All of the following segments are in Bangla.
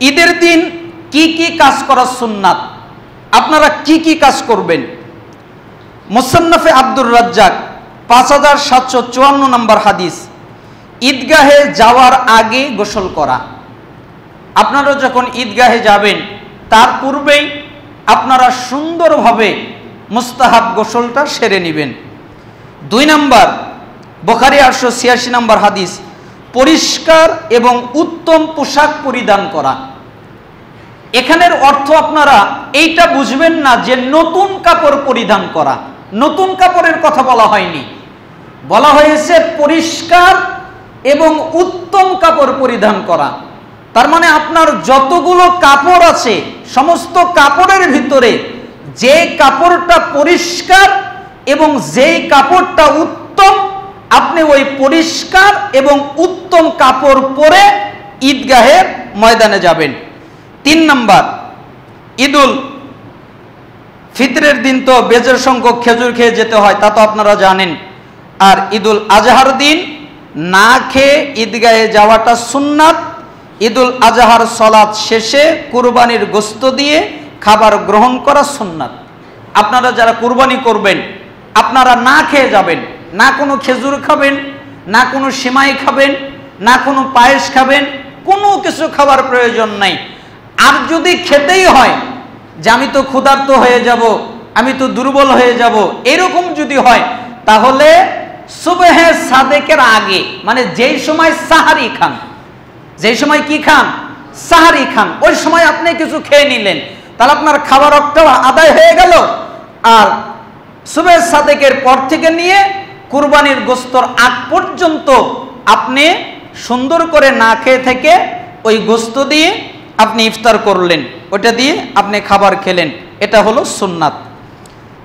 ঈদের দিন কি কি কাজ করা সুন্নাত, আপনারা কি কি কাজ করবেন? মুসান্নাফে আব্দুর রাজ্জাক 5754 নম্বর হাদিস, ঈদগাহে যাওয়ার আগে গোসল করা। আপনারা যখন ঈদগাহে যাবেন তার পূর্বেই আপনারা সুন্দরভাবে মুস্তাহাব গোসলটা সেরে নেবেন। 2 নম্বর, বুখারী 886 নম্বর হাদিস, পরিষ্কার এবং উত্তম পোশাক পরিধান করা। এখানের অর্থ আপনারা এইটা বুঝবেন না যে নতুন কাপড় পরিধান করা, নতুন কাপড়ের কথা বলা হয়নি, বলা হয়েছে পরিষ্কার এবং উত্তম কাপড় পরিধান করা। তার মানে আপনার যতগুলো কাপড় আছে সমস্ত কাপড়ের ভিতরে যে কাপড়টা পরিষ্কার এবং যেই কাপড়টা উত্তম, আপনি ওই পরিষ্কার এবং উত্তম কাপড় পরে ঈদগাহের ময়দানে যাবেন। 3 নম্বর, ঈদুল ফিতরের দিন তো বেজের সংখ্যক খেজুর খেয়ে যেতে হয়, তা তো আপনারা জানেন। আর ঈদুল আজহার দিন না খেয়ে ঈদগাহে যাওয়াটা সুন্নাত। ঈদুল আজহার সালাত শেষে কুরবানির গোশত দিয়ে খাবার গ্রহণ করা সুন্নাত। আপনারা যারা কুরবানি করবেন আপনারা না খেয়ে যাবেন, না কোনো খেজুর খাবেন, না কোনো সিমাই খাবেন, না কোনো পায়েস খাবেন, কোনো কিছু খাবার প্রয়োজন নাই। আর যদি খেতেই হয় যে আমি তো ক্ষুধার্ত হয়ে যাব, আমি তো দুর্বল হয়ে যাব, এরকম যদি হয় তাহলে সুবহে সাদেকের আগে, মানে যেই সময় সাহারি খান, যেই সময় কি খান, সাহারি খান, ওই সময় আপনি কিছু খেয়ে নিলেন, তাহলে আপনার খাবার অক্টাও আদায় হয়ে গেল। আর সুবহে সাদেকের পর থেকে নিয়ে কুরবানির গোশতর আগ পর্যন্ত আপনি সুন্দর করে না খেয়ে থেকে ওই গোশত দিয়ে আপনি ইফতার করলেন, ওটা দিয়ে আপনি খাবার খেলেন, এটা হলো সুন্নাত।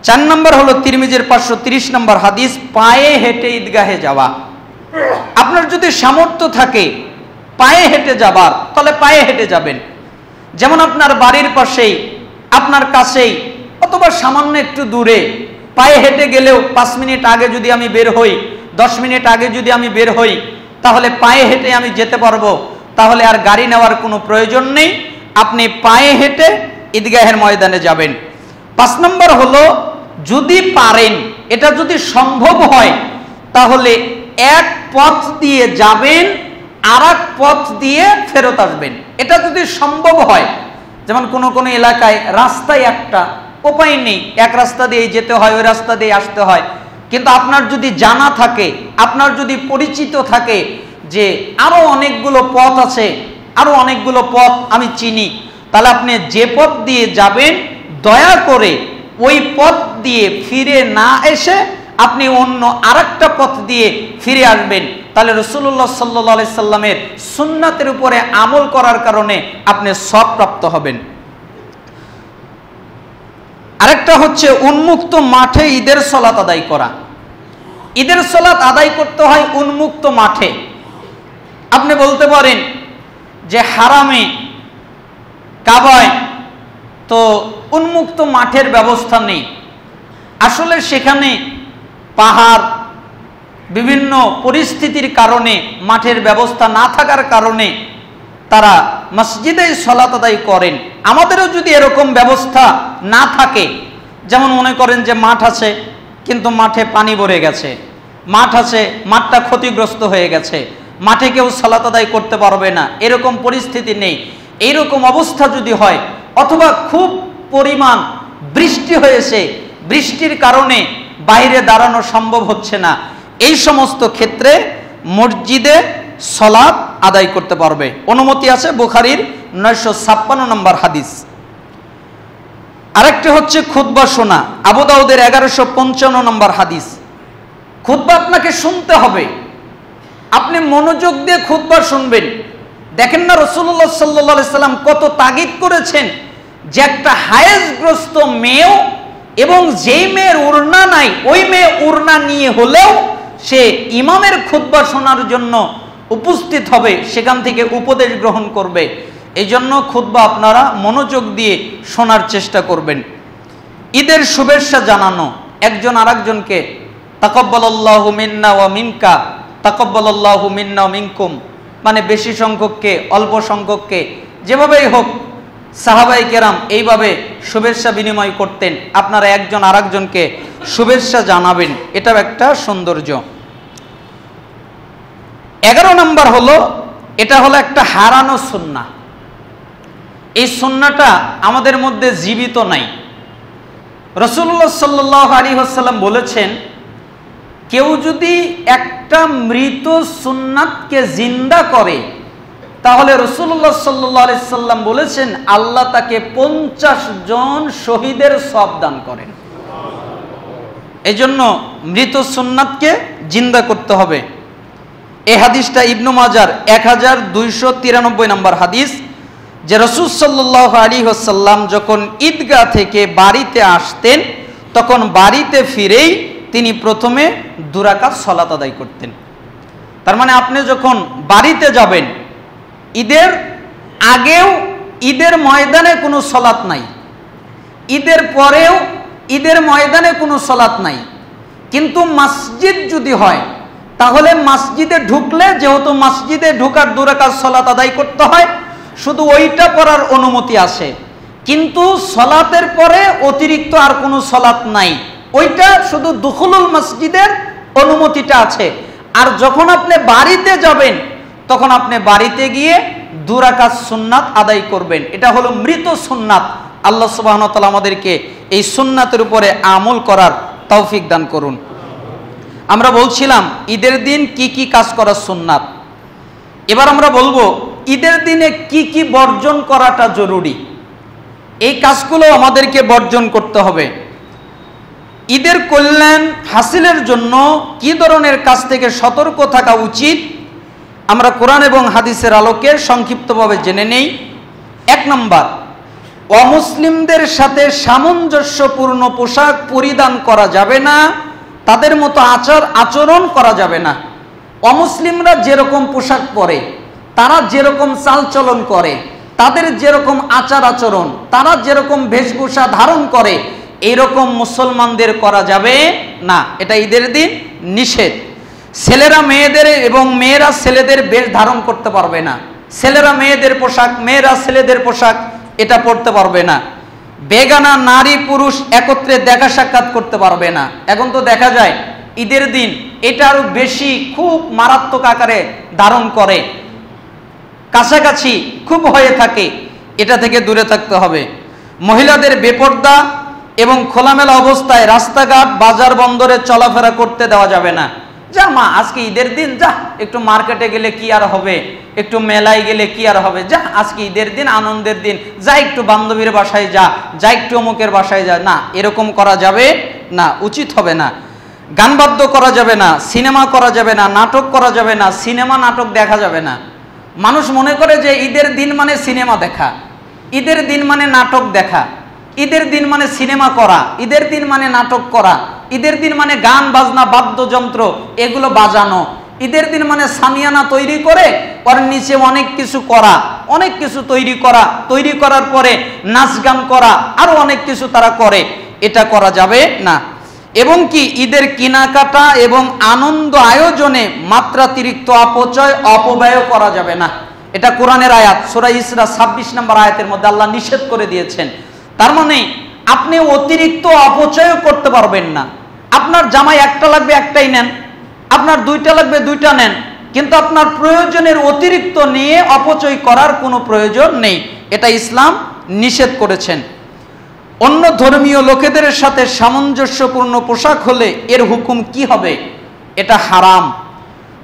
4 নম্বর হলো তিরমিজির 530 নম্বর হাদিস, পায়ে হেঁটে ঈদগাহে যাওয়া। আপনার যদি সামর্থ্য থাকে পায়ে হেঁটে যাবার, তাহলে পায়ে হেঁটে যাবেন। যেমন আপনার বাড়ির পাশেই, আপনার কাছেই, অথবা সামান্য একটু দূরে পায়ে হেঁটে গেলেও 5 মিনিট আগে যদি আমি বের হই, 10 মিনিট আগে যদি আমি বের হই, তাহলে পায়ে হেঁটে আমি যেতে পারবো। তাহলে আর গাড়ি নেওয়ার কোনো প্রয়োজন নেই, আপনি পায়ে হেঁটে ঈদগাহের ময়দানে যাবেন। 5 নম্বর হলো, যদি পারেন, এটা যদি সম্ভব হয়, তাহলে এক পথ দিয়ে যাবেন আর এক পথ দিয়ে ফেরত আসবেন। এটা যদি সম্ভব হয়, যেমন কোনো কোনো এলাকায় রাস্তায় একটা, উপায় নেই, এক রাস্তা দিয়ে যেতে হয়, ওই রাস্তা দিয়ে আসতে হয়। কিন্তু আপনার যদি জানা থাকে, আপনার যদি পরিচিত থাকে যে আরো অনেকগুলো পথ আছে, আরো অনেকগুলো পথ আমি চিনি, তাহলে আপনি যে পথ দিয়ে যাবেন দয়া করে ওই পথ দিয়ে ফিরে না এসে আপনি অন্য আরেকটা পথ দিয়ে ফিরে আসবেন। তাহলে রাসূলুল্লাহ সাল্লাল্লাহু আলাইহি সাল্লামের সুন্নাতের উপরে আমল করার কারণে আপনি সওয়াব প্রাপ্ত হবেন। আরেকটা হচ্ছে উন্মুক্ত মাঠে ঈদের সালাত আদায় করা। ঈদের সালাত আদায় করতে হয় উন্মুক্ত মাঠে। আপনি বলতে পারেন যে হারামে, কাবায় তো উন্মুক্ত মাঠের ব্যবস্থা নেই। আসলে সেখানে পাহাড়, বিভিন্ন পরিস্থিতির কারণে, মাঠের ব্যবস্থা না থাকার কারণে তারা মসজিদে সালাত আদায় করেন। আমাদেরও যদি এরকম ব্যবস্থা না থাকে, যেমন মনে করেন যে মাঠ আছে কিন্তু মাঠে পানি ভরে গেছে, মাঠ আছে মাঠটা ক্ষতিগ্রস্ত হয়ে গেছে, মাঠে কেউ সালাত আদায় করতে পারবে না, এরকম পরিস্থিতি নেই। এইরকম অবস্থা যদি হয়, অথবা খুব পরিমাণ বৃষ্টি হয়েছে, বৃষ্টির কারণে বাইরে দাঁড়ানো সম্ভব হচ্ছে না, এই সমস্ত ক্ষেত্রে মসজিদে সালাত আদায় করতে পারবে, অনুমতি আছে। বুখারীর 956 নম্বর হাদিস। আরেকটা হচ্ছে খুতবা শোনা, আবু দাউদের 1155 নম্বর হাদিস। খুতবা আপনাকে শুনতে হবে, আপনি মনোযোগ দিয়ে খুতবা শুনবেন। দেখেন না রাসূলুল্লাহ সাল্লাল্লাহু আলাইহি সাল্লাম কত তাগিদ করেছেন যে একটা হায়েজগ্রস্ত মেয়েও, এবং যেই মেয়ের উড়না নাই ওই মেয়ে উড়না নিয়ে হলেও সে ইমামের খুতবা শোনার জন্য উপস্থিত হবে, সেখান থেকে উপদেশ গ্রহণ করবে। এই জন্য খুতবা আপনারা মনোযোগ দিয়ে শোনার চেষ্টা করবেন। ঈদের শুভেচ্ছা জানানো, একজন আরেকজনকে তাকাব্বালাল্লাহু মিন্না ওয়া মিনকা, তাকাব্বালাল্লাহু মিন্না ওয়া মিনকুম, মানে বেশি সংখ্যককে, অল্প সংখ্যককে যেভাবেই হোক সাহাবাই কেরাম এইভাবে শুভেচ্ছা বিনিময় করতেন। আপনারা একজন আরেকজনকে শুভেচ্ছা জানাবেন, এটাও একটা সৌন্দর্য। 11 নম্বর হলো, এটা হলো একটা হারানো সুন্নাহ। এই সুন্নাহটা আমাদের মধ্যে জীবিত নাই। রাসূলুল্লাহ সাল্লাল্লাহু আলাইহি ওয়াসাল্লাম বলেছেন, কেউ যদি একটা মৃত সুন্নাতকে জিন্দা করে তাহলে রাসূলুল্লাহ সাল্লাল্লাহু আলাইহি ওয়াসাল্লাম বলেছেন আল্লাহ তাকে 50 জন শহীদের সওয়াব দান করেন। এজন্য মৃত সুন্নাতকে জিন্দা করতে হবে। এই হাদিসটা ইবনু মাজার 1293 নম্বর হাদিস, যে রাসূল সাল্লাল্লাহু আলাইহি ওয়াসাল্লাম যখন ঈদগাহ থেকে বাড়িতে আসতেন তখন বাড়িতে ফিরেই তিনি প্রথমে 2 রাকাত সালাত আদায় করতেন। তার মানে আপনি যখন বাড়িতে যাবেন, ঈদের আগেও ঈদের ময়দানে কোনো সালাত নাই, ঈদের পরেও ঈদের ময়দানে কোনো সালাত নাই, কিন্তু মসজিদ যদি হয় তাহলে মসজিদে ঢুকলে যেহেতু মসজিদে ঢোকার 2 রাকাত সালাত আদায় করতে হয়, শুধু ওইটা পড়ার অনুমতি আছে, কিন্তু সালাতের পরে অতিরিক্ত আর কোনো সালাত নাই, ওইটা শুধু দুখুলুল মসজিদের অনুমতিটা আছে। আর যখন আপনি বাড়িতে যাবেন তখন আপনি বাড়িতে গিয়ে 2 রাকাত সুন্নাত আদায় করবেন। এটা হলো মৃত সুন্নাত। আল্লাহ সুবহানাহু ওয়া তাআলা আমাদেরকে এই সুন্নাতের উপরে আমল করার তৌফিক দান করুন। আমরা বলছিলাম ঈদের দিন কি কি কাজ করা সুন্নাত। এবার আমরা বলবো ঈদের দিনে কি কি বর্জন করাটা জরুরি। এই কাজগুলো আমাদেরকে বর্জন করতে হবে। ঈদের কল্যাণ হাসিলের জন্য কি ধরনের কাজ থেকে সতর্ক থাকা উচিত আমরা কোরআন এবং হাদিসের আলোকে সংক্ষিপ্তভাবে জেনে নেই। 1 নম্বর, অমুসলিমদের সাথে সামঞ্জস্যপূর্ণ পোশাক পরিধান করা যাবে না, তাদের মতো আচরণ করা যাবে না। অমুসলিমরা যেরকম পোশাক পরে, তারা যেরকম চালচলন করে, তাদের যেরকম আচার আচরণ, তারা যেরকম বেশভূষা ধারণ করে, এইরকম মুসলমানদের করা যাবে না। এটা ঈদের দিন নিষেধ। ছেলেরা মেয়েদের এবং মেয়েরা ছেলেদের বেশ ধারণ করতে পারবে না। ছেলেরা মেয়েদের পোশাক, মেয়েরা ছেলেদের পোশাক এটা পরতে পারবে না। বেগানা নারী পুরুষ একত্রে দেখা সাক্ষাৎ করতে পারবে না। এখন তো দেখা যায় ঈদের দিন এটা আরো বেশি খুব মারাত্মক আকারে ধারণ করে, কাছাকাছি খুব হয়ে থাকে, এটা থেকে দূরে থাকতে হবে। মহিলাদের বেপর্দা এবং খোলামেলা অবস্থায় রাস্তাঘাট বাজার বন্দরে চলাফেরা করতে দেওয়া যাবে না। যা মা আজকে ঈদের দিন, যা একটু মার্কেটে গেলে কি আর হবে, একটু মেলায় গেলে কি আর হবে, যা আজকে ঈদের দিন, আনন্দের দিন, যা একটু বান্ধবীর বাসায় যা, যা একটু অমুকের বাসায় যা। না, এরকম করা যাবে না, উচিত হবে না। গান বাদ্য করা যাবে না, সিনেমা করা যাবে না, নাটক করা যাবে না, সিনেমা নাটক দেখা যাবে না। মানুষ মনে করে যে ঈদের দিন মানে সিনেমা দেখা, ঈদের দিন মানে নাটক দেখা, ঈদের দিন মানে সিনেমা করা, ঈদের দিন মানে নাটক করা, ঈদের দিন মানে গান বাজনা বাদ্যযন্ত্র এগুলো বাজানো, ঈদের দিন মানে সামিয়ানা তৈরি করে ওর নিচে অনেক কিছু করা, অনেক কিছু তৈরি করা, তৈরি করার পরে নাচ গান করা, আরো অনেক কিছু তারা করে। এটা করা যাবে না। এবং কি ঈদের কেনাকাটা এবং আনন্দ আয়োজনে মাত্রাতিরিক্ত অপচয় অপব্যয় করা যাবে না। এটা কোরআনের আয়াত, সূরা ইসরা 26 নম্বর আয়াতের মধ্যে আল্লাহ নিষেধ করে দিয়েছেন। তার মানে আপনি অতিরিক্ত অপচয় করতে পারবেন না। আপনার জামাই একটা লাগবে একটাই নেন, আপনার 2টা লাগবে 2টা নেন, কিন্তু আপনার প্রয়োজনের অতিরিক্ত নিয়ে অপচয় করার কোনো প্রয়োজন নেই। এটা ইসলাম নিষেধ করেছেন। অন্য ধর্মীয় লোকেদের সাথে সামঞ্জস্যপূর্ণ পোশাক হলে এর হুকুম কি হবে? এটা হারাম।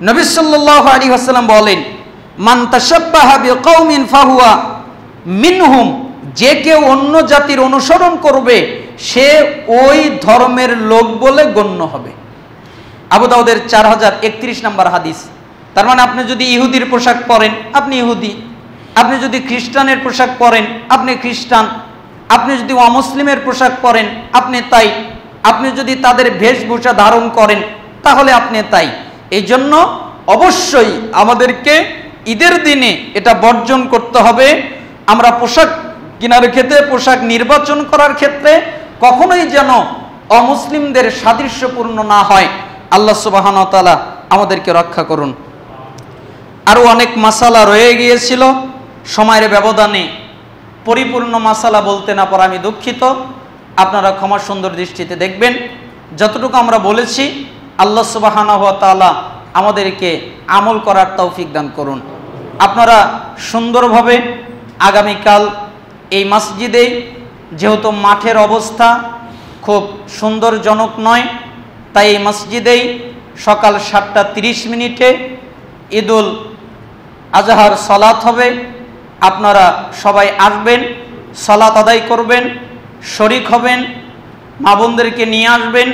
নবী সাল্লাল্লাহু আলাইহি ওয়াসাল্লাম বলেন, মান তাশাব্বাহা বিকাউমিন ফাহুয়া মিনহুম, যে কেউ অন্য জাতির অনুসরণ করবে সে ওই ধর্মের লোক বলে গণ্য হবে। আবু দাউদের 4031 নম্বর হাদিস। তার মানে আপনি যদি ইহুদির পোশাক পরেন আপনি ইহুদি, আপনি যদি খ্রিস্টানের পোশাক পরেন আপনি খ্রিস্টান, আপনি যদি অমুসলিমের পোশাক পরেন আপনি তাই, আপনি যদি তাদের বেশভূষা ধারণ করেন তাহলে আপনি তাই। এই জন্য অবশ্যই আমাদেরকে ঈদের দিনে এটা বর্জন করতে হবে। আমরা পোশাক কেনার ক্ষেত্রে, পোশাক নির্বাচন করার ক্ষেত্রে কখনোই যেন অমুসলিমদের সাদৃশ্যপূর্ণ না হয়। আল্লাহ সুবহানাহু ওয়া তাআলা আমাদেরকে রক্ষা করুন। আরো অনেক মাসালা রয়ে গিয়েছিল, সময়ের ব্যবধানে পরিপূর্ণ মাসালা বলতে না পারা আমি দুঃখিত, আপনারা ক্ষমা সুন্দর দৃষ্টিতে দেখবেন। যতটুকু আমরা বলেছি আল্লাহ সুবহানাহু ওয়া তাআলা আমাদেরকে আমল করার তৌফিক দান করুন। আপনারা সুন্দরভাবে আগামীকাল এই মসজিদে, যেহেতু মাঠের অবস্থা খুব সুন্দরজনক নয়, তাই এই মসজিদেই সকাল 7:30 ঈদুল আজহার সালাত হবে। আপনারা সবাই আসবেন, সালাত আদায় করবেন, শরীক হবেন, মা বোনদেরকে নিয়ে আসবেন,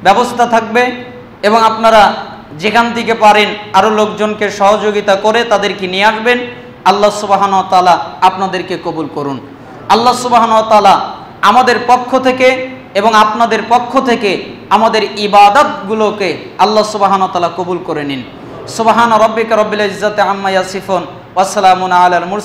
ব্যবস্থা থাকবে। এবং আপনারা যেখান থেকে পারেন আরও লোকজনকে সহযোগিতা করে তাদেরকে নিয়ে আসবেন। আল্লাহ সুবহানাহু ওয়া তাআলা আপনাদেরকে কবুল করুন। আল্লাহ সুবহানাহু ওয়া তাআলা আমাদের পক্ষ থেকে এবং আপনাদের পক্ষ থেকে আমাদের ইবাদতগুলোকে আল্লাহ সুবহানাহু ওয়া তাআলা কবুল করে নিন। সুবহান রাব্বিকা রব্বিল ইজ্জাতি আম্মা ইয়াসিফুন ওয়া সালামুন আলাল মুরসালিন।